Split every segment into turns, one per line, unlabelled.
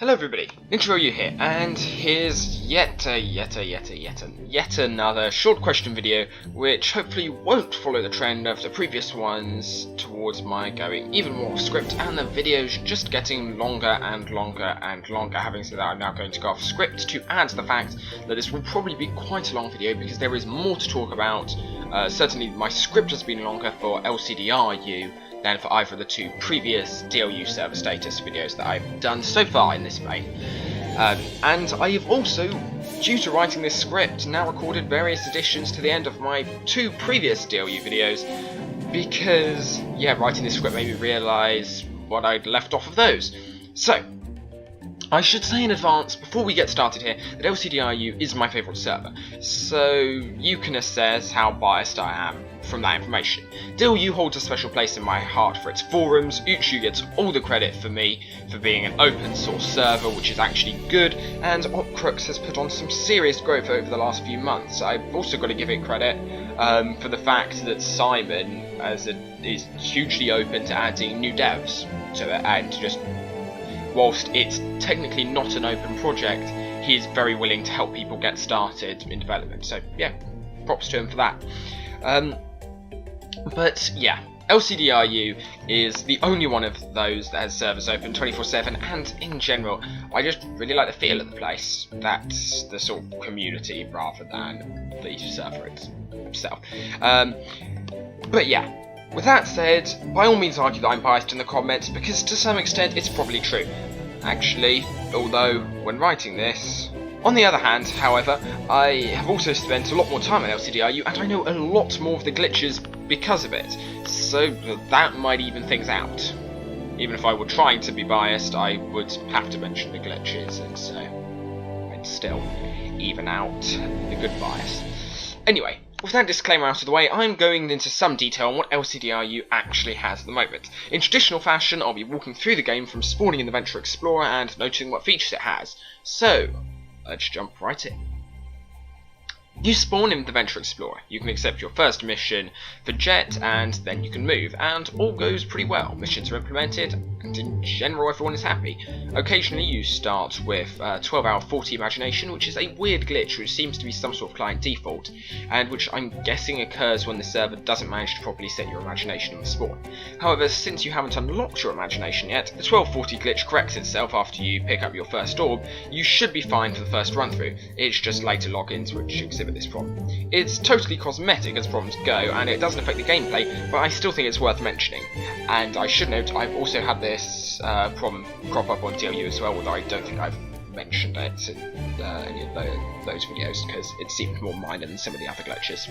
Hello everybody, lcdrU here, and here's yet another short question video, which hopefully won't follow the trend of the previous ones towards my going even more off script, and the videos just getting longer and longer and longer. Having said that, I'm now going to go off script to add to the fact that this will probably be quite a long video because there is more to talk about. Certainly my script has been longer for lcdrU than for either of the two previous DLU server status videos that I've done so far in this vein. And I have also, due to writing this script, now recorded various additions to the end of my two previous DLU videos, because, yeah, writing this script made me realise what I'd left off of those. So, I should say in advance, before we get started here, that lcdrU is my favourite server, so you can assess how biased I am from that information. DLU holds a special place in my heart for its forums. uCDRU gets all the credit for me for being an open source server, which is actually good, and Opcrux has put on some serious growth over the last few months. I've also got to give it credit for the fact that Simon is hugely open to adding new devs to it, and just whilst it's technically not an open project, he is very willing to help people get started in development. So yeah, props to him for that. But yeah, lcdrU is the only one of those that has servers open 24/7, and in general, I just really like the feel of the place. That's the sort of community rather than the server itself. But yeah. With that said, by all means argue that I'm biased in the comments, because to some extent it's probably true. Actually, although when writing this. On the other hand, however, I have also spent a lot more time on lcdrU, and I know a lot more of the glitches because of it, so that might even things out. Even if I were trying to be biased, I would have to mention the glitches, and so I'd still even out the good bias. Anyway, with that disclaimer out of the way, I'm going into some detail on what lcdrU actually has at the moment. In traditional fashion, I'll be walking through the game from spawning in the Venture Explorer and noting what features it has. So, let's jump right in. You spawn in the Venture Explorer. You can accept your first mission for Jet, and then you can move, and all goes pretty well. Missions are implemented, and in general everyone is happy. Occasionally you start with 12 hour 40 imagination, which is a weird glitch which seems to be some sort of client default, and which I'm guessing occurs when the server doesn't manage to properly set your imagination on the spawn. However, since you haven't unlocked your imagination yet, the 1240 glitch corrects itself after you pick up your first orb. You should be fine for the first run through. It's just later logins which exhibit this problem. It's totally cosmetic as problems go, and it doesn't affect the gameplay, but I still think it's worth mentioning. And I should note, I've also had this problem crop up on DLU as well, although I don't think I've mentioned it in any of those videos, because it seemed more minor than some of the other glitches.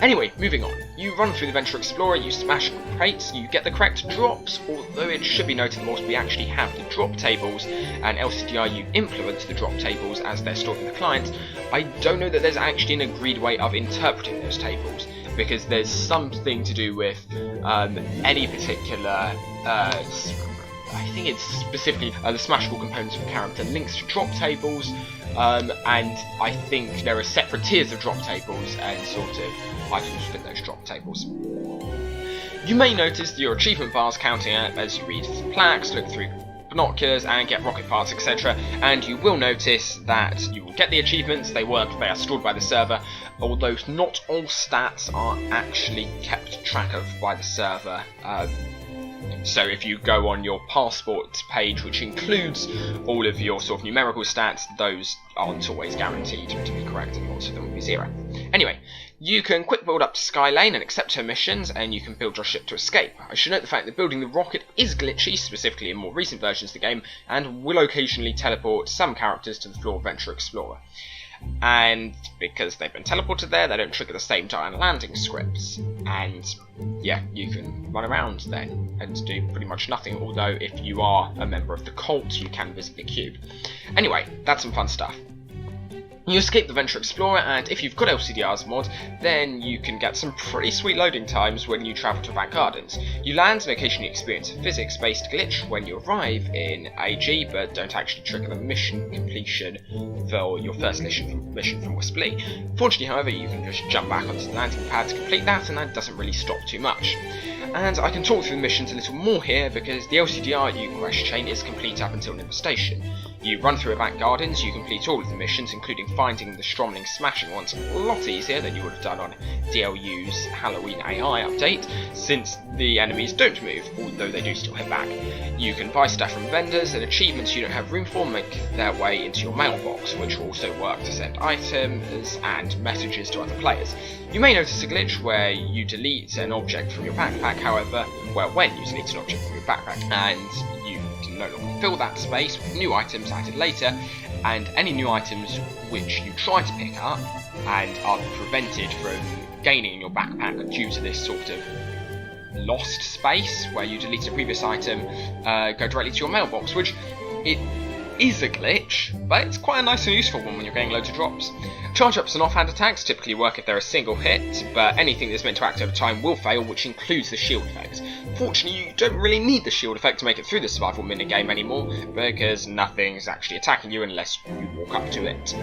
Anyway, moving on. You run through the Venture Explorer, you smash crates, you get the correct drops, although it should be noted that we actually have the drop tables, and lcdrU implements the drop tables as they're stored in the client. I don't know that there's actually an agreed way of interpreting those tables, because there's something to do with any particular I think it's specifically the smashable components of a character links to drop tables, and I think there are separate tiers of drop tables and sort of items within those drop tables. You may notice that your achievement bar is counting out as you read plaques, look through binoculars, and get rocket parts, etc. And you will notice that you will get the achievements. They are stored by the server, although not all stats are actually kept track of by the server. So if you go on your passport page, which includes all of your sort of numerical stats, those aren't always guaranteed to be correct, and lots of them will be 0. Anyway, you can quick build up to Skylane and accept her missions, and you can build your ship to escape. I should note the fact that building the rocket is glitchy, specifically in more recent versions of the game, and will occasionally teleport some characters to the floor of Venture Explorer. And because they've been teleported there, they don't trigger the same giant landing scripts, and yeah, you can run around then and do pretty much nothing, although if you are a member of the cult you can visit the cube. Anyway, that's some fun stuff. You escape the Venture Explorer, and if you've got lcdr's mod, then you can get some pretty sweet loading times when you travel to Avant Gardens. You land and occasionally experience a physics-based glitch when you arrive in AG, but don't actually trigger the mission completion for your first mission from Wispley. Fortunately, however, you can just jump back onto the landing pad to complete that, and that doesn't really stop too much. and I can talk through the missions a little more here because the lcdrU quest chain is complete up until Universe Station. You run through Avant Gardens, you complete all of the missions, including finding the Stromling smashing ones, a lot easier than you would have done on DLU's Halloween AI update, since the enemies don't move, although they do still hit back. You can buy stuff from vendors, and achievements you don't have room for make their way into your mailbox, which will also work to send items and messages to other players. You may notice a glitch where you delete an object from your backpack, however, when you delete an object from your backpack, and you can no longer fill that space with new items added later, and any new items which you try to pick up and are prevented from gaining in your backpack due to this sort of lost space where you delete a previous item, go directly to your mailbox, which it is a glitch, but it's quite a nice and useful one when you're getting loads of drops. Charge-ups and offhand attacks typically work if they're a single hit, but anything that's meant to act over time will fail, which includes the shield effect. Fortunately, you don't really need the shield effect to make it through the survival minigame anymore, because nothing's actually attacking you unless you walk up to it.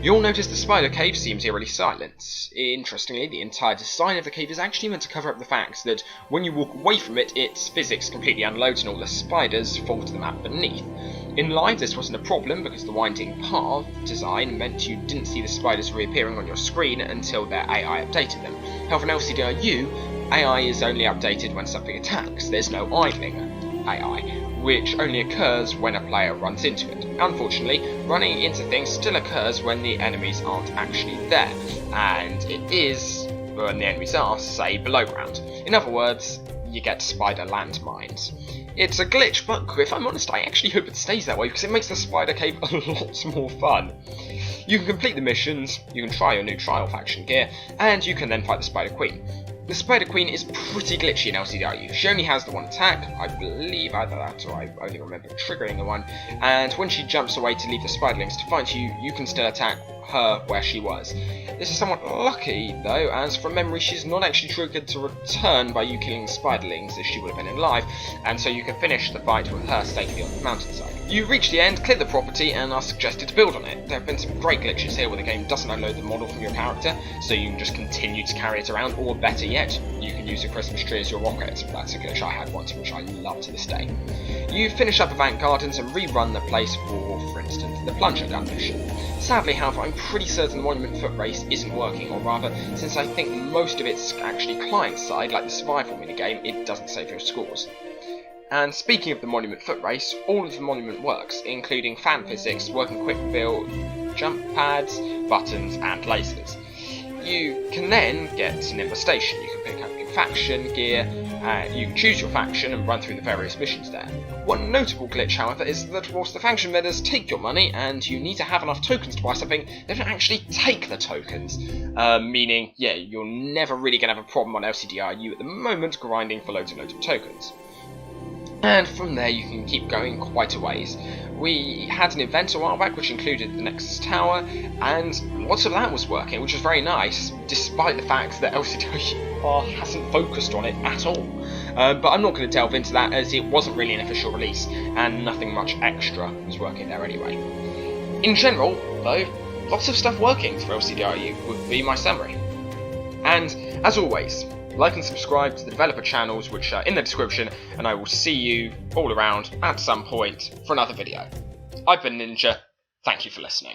You'll notice the spider cave seems eerily silent. Interestingly, the entire design of the cave is actually meant to cover up the fact that when you walk away from it, its physics completely unloads and all the spiders fall to the map beneath. In live, this wasn't a problem because the winding path design meant you didn't see the spiders reappearing on your screen until their AI updated them. However, in lcdrU, AI is only updated when something attacks. There's no idling AI, which only occurs when a player runs into it. Unfortunately, running into things still occurs when the enemies aren't actually there, and it is when the enemies are, say, below ground. In other words, you get spider landmines. It's a glitch, but if I'm honest, I actually hope it stays that way because it makes the spider cave a lot more fun. You can complete the missions, you can try your new trial faction gear, and you can then fight the Spider Queen. The Spider Queen is pretty glitchy in lcdrU. She only has the one attack, I believe either that or I only remember triggering the one, and when she jumps away to leave the spiderlings to fight you, you can still attack her where she was. This is somewhat lucky though, as from memory she's not actually triggered to return by you killing the spiderlings as she would have been in live, and so you can finish the fight with her safely on the mountainside. You reach the end, clear the property, and are suggested to build on it. There have been some great glitches here where the game doesn't unload the model from your character, so you can just continue to carry it around, or better yet, you can use a Christmas tree as your rocket. That's a glitch I had once, which I love to this day. You finish up Avant Gardens and rerun the place for instance, the plunger gun mission. Sadly, however, I'm pretty certain the Monument Foot Race isn't working, or rather, since I think most of it's actually client-side, like the survival minigame, it doesn't save your scores. And speaking of the Monument Foot Race, all of the Monument works, including fan physics, working quick build, jump pads, buttons, and lasers. You can then get to Universe Station. You can pick up your faction gear, you can choose your faction and run through the various missions there. One notable glitch, however, is that whilst the faction vendors take your money and you need to have enough tokens to buy something, they don't actually take the tokens. Meaning, yeah, you're never really going to have a problem on lcdrU at the moment grinding for loads and loads of tokens. And from there you can keep going quite a ways. We had an event a while back which included the Nexus Tower, and lots of that was working, which was very nice, despite the fact that lcdrU hasn't focused on it at all. But I'm not going to delve into that as it wasn't really an official release, and nothing much extra was working there anyway. In general, though, lots of stuff working for lcdrU would be my summary. And, as always, like and subscribe to the developer channels which are in the description, and I will see you all around at some point for another video. I've been Ninja, thank you for listening.